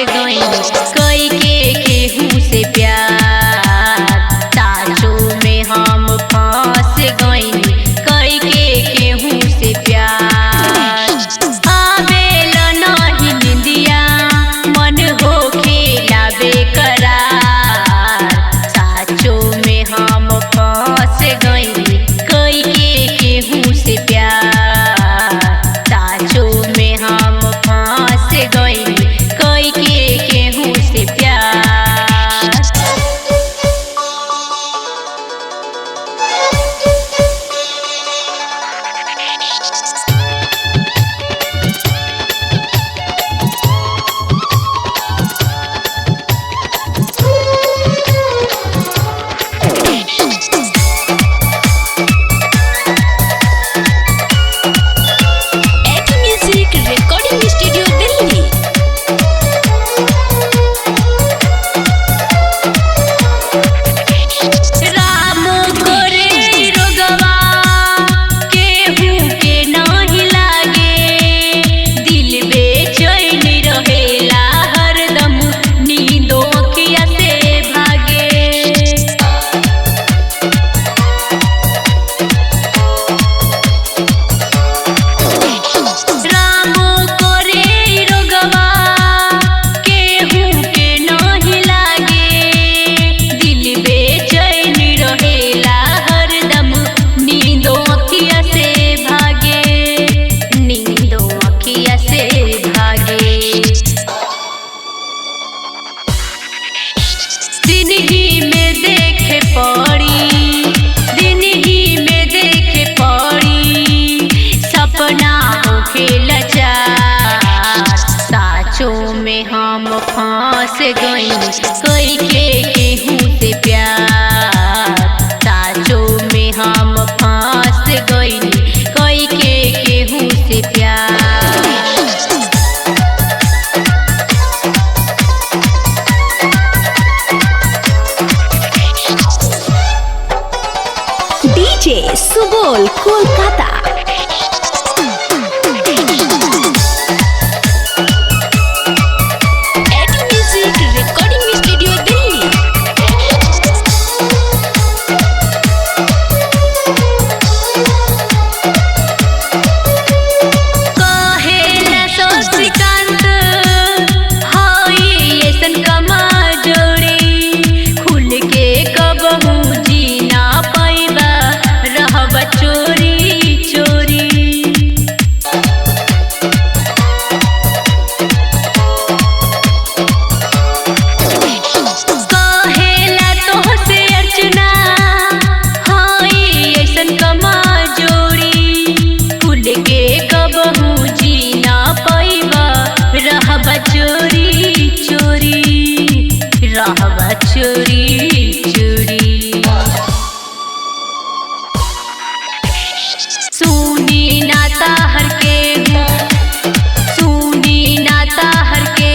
गईनी कई के केहू से प्यार। साचो में हम फंस गईनी कई के केहू से प्यार। आवेल नहीं निंदिया मन होखेला बेकरार। साचो में हम फंस गईनी कई के केहू से प्यार। साचो में हम फंस गईनी कई के केहू से प्यार। दिन ही में देखे पड़ी सपना होखेला चार। साचो में हम फंस गईनी कई के केहू से प्यार। साचो में हम फंस गईनी कई के केहू से प्यार। डीजे सुबोल कोलकाता। चोरी चोरी सुनी नाता हर के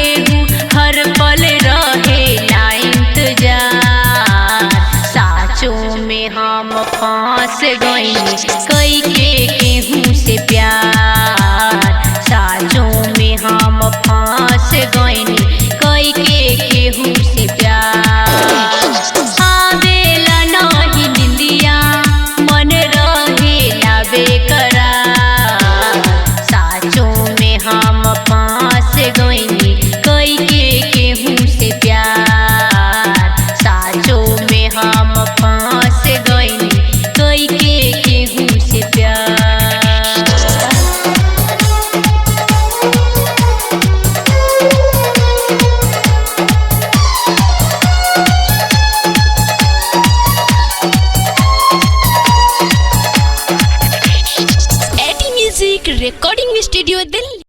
हर पल रहेला इंतजार। साचो में हम फंस गईनी कई के केहू से प्यार। साचो में हम फंस गईनी कई के केहू से प्यार। गईनी कई के केहू से प्यार। साचो में हम फंस गईनी कई के केहू से प्यार। एटी म्यूजिक रिकॉर्डिंग स्टूडियो दिल्ली।